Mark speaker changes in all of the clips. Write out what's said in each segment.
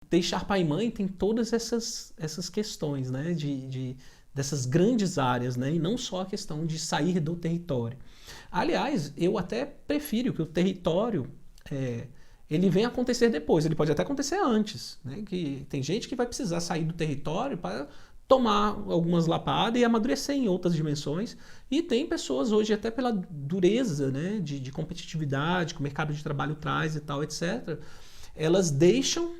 Speaker 1: deixar pai e mãe tem todas essas questões, né? Dessas grandes áreas, né? E não só a questão de sair do território. Aliás, eu até prefiro que o território é, ele venha acontecer depois. Ele pode até acontecer antes, né? Que tem gente que vai precisar sair do território para tomar algumas lapadas e amadurecer em outras dimensões. E tem pessoas hoje, até pela dureza, né, de competitividade que o mercado de trabalho traz e tal, etc., elas deixam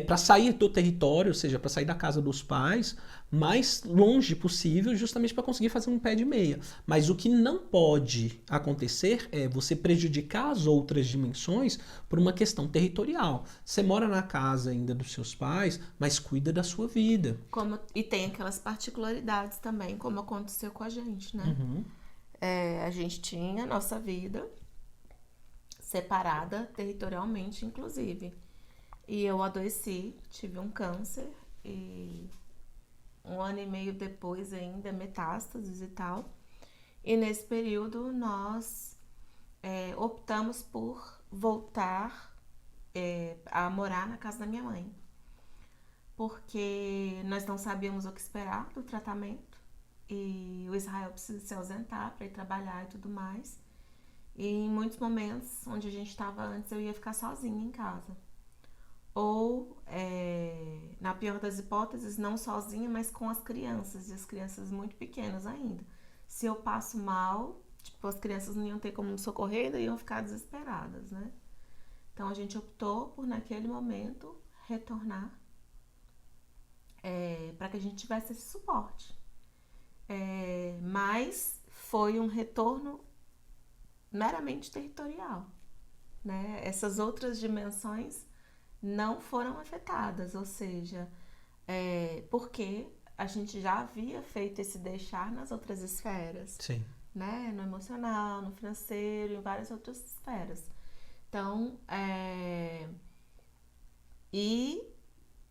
Speaker 1: para sair do território, ou seja, para sair da casa dos pais, mais longe possível, justamente para conseguir fazer um pé de meia. Mas o que não pode acontecer é você prejudicar as outras dimensões por uma questão territorial. Você mora na casa ainda dos seus pais, mas cuida da sua vida.
Speaker 2: E tem aquelas particularidades também, como aconteceu com a gente, né?
Speaker 1: Uhum.
Speaker 2: A gente tinha a nossa vida separada territorialmente, inclusive. E eu adoeci, tive um câncer e 1 ano e meio depois ainda metástases e tal. E nesse período nós optamos por voltar a morar na casa da minha mãe. Porque nós não sabíamos o que esperar do tratamento. E o Israel precisa se ausentar para ir trabalhar e tudo mais. E em muitos momentos onde a gente estava antes, eu ia ficar sozinha em casa. Ou, na pior das hipóteses, não sozinha, mas com as crianças, e as crianças muito pequenas ainda. Se eu passo mal, tipo, as crianças não iam ter como me socorrer e iam ficar desesperadas, né? Então a gente optou por, naquele momento, retornar para que a gente tivesse esse suporte. Mas foi um retorno meramente territorial, né? Essas outras dimensões não foram afetadas, ou seja, porque a gente já havia feito esse deixar nas outras esferas,
Speaker 1: Sim.
Speaker 2: né? No emocional, no financeiro, em várias outras esferas. Então, e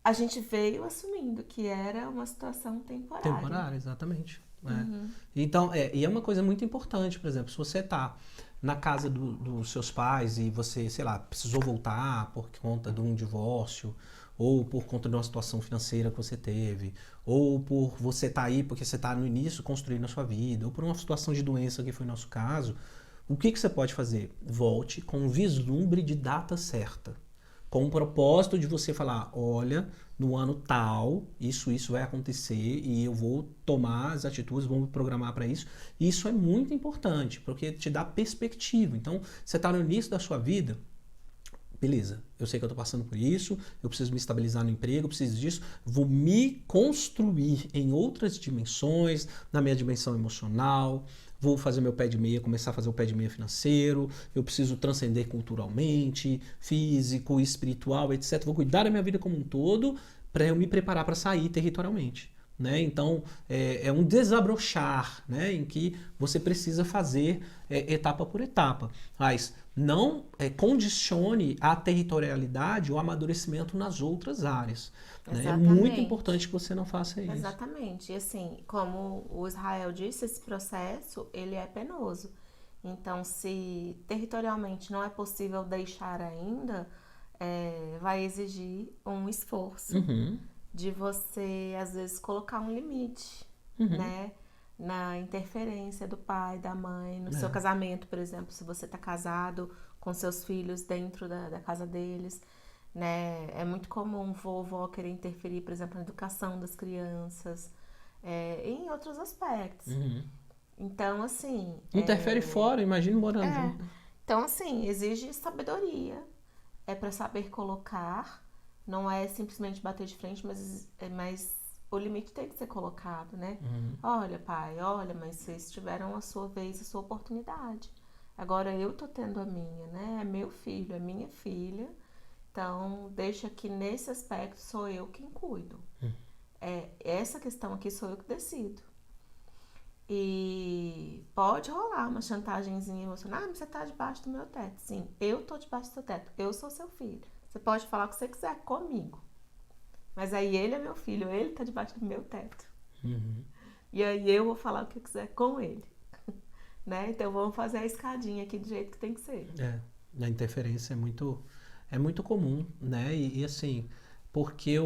Speaker 2: a gente veio assumindo que era uma situação temporária.
Speaker 1: Temporário, exatamente.
Speaker 2: Uhum.
Speaker 1: Então, e é uma coisa muito importante, por exemplo, se você está na casa dos seus pais e você, sei lá, precisou voltar por conta de um divórcio, ou por conta de uma situação financeira que você teve, ou por você estar aí porque você está no início construindo a sua vida, ou por uma situação de doença que foi o nosso caso, o que você pode fazer? Volte com um vislumbre de data certa, com o propósito de você falar, olha, no ano tal, isso vai acontecer e eu vou tomar as atitudes, vou me programar para isso. E isso é muito importante, porque te dá perspectiva. Então, você está no início da sua vida, beleza, eu sei que eu estou passando por isso, eu preciso me estabilizar no emprego, eu preciso disso, vou me construir em outras dimensões, na minha dimensão emocional, vou fazer meu pé de meia, começar a fazer o pé de meia financeiro, eu preciso transcender culturalmente, físico, espiritual, etc. Vou cuidar da minha vida como um todo para eu me preparar para sair territorialmente. Né? Então, é um desabrochar, né? Em que você precisa fazer etapa por etapa. Mas não condicione a territorialidade ou amadurecimento nas outras áreas. Né? É muito importante
Speaker 2: Exatamente.
Speaker 1: que você não faça isso.
Speaker 2: Exatamente. E assim, como o Israel disse, esse processo, ele é penoso. Então, se territorialmente não é possível deixar ainda, vai exigir um esforço
Speaker 1: Uhum,
Speaker 2: de você, às vezes, colocar um limite,
Speaker 1: uhum.
Speaker 2: né? Na interferência do pai, da mãe, no seu
Speaker 1: É.
Speaker 2: casamento, por exemplo, se você está casado com seus filhos dentro da casa deles, né? É muito comum vovó querer interferir, por exemplo, na educação das crianças, e em outros aspectos.
Speaker 1: Uhum.
Speaker 2: Então, assim,
Speaker 1: Interfere fora, imagina morando
Speaker 2: é,
Speaker 1: junto.
Speaker 2: então, assim, exige sabedoria, para saber colocar, não é simplesmente bater de frente, mas o limite tem que ser colocado, né?
Speaker 1: Uhum.
Speaker 2: Olha, pai, olha, mas vocês tiveram a sua vez, a sua oportunidade. Agora eu tô tendo a minha, né? É meu filho, é minha filha. Então, deixa que nesse aspecto sou eu quem cuido. Essa questão aqui sou eu que decido. E pode rolar uma chantagemzinha emocional. Ah, mas você tá debaixo do meu teto. Sim, eu tô debaixo do seu teto. Eu sou seu filho. Você pode falar o que você quiser comigo. Mas aí ele é meu filho, ele tá debaixo do meu teto.
Speaker 1: Uhum.
Speaker 2: E aí eu vou falar o que eu quiser com ele. Né? Então vamos fazer a escadinha aqui do jeito que tem que ser.
Speaker 1: A interferência é muito comum, né? E assim, porque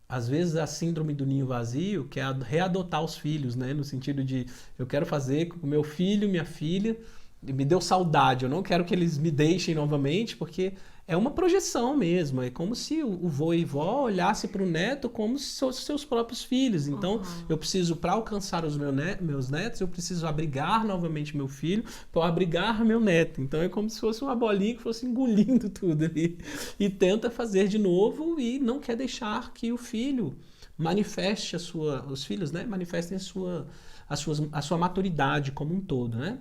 Speaker 1: às vezes a síndrome do ninho vazio, que é readotar os filhos, né? No sentido de eu quero fazer com que o meu filho, minha filha, me deu saudade, eu não quero que eles me deixem novamente, porque é uma projeção mesmo, é como se o vô e vó olhasse para o neto como se fossem seus próprios filhos. Então, eu preciso, para alcançar os meus netos, eu preciso abrigar novamente meu filho para abrigar meu neto. Então, é como se fosse uma bolinha que fosse engolindo tudo ali. E tenta fazer de novo e não quer deixar que o filho manifeste os filhos, né? Manifestem a sua maturidade como um todo, né?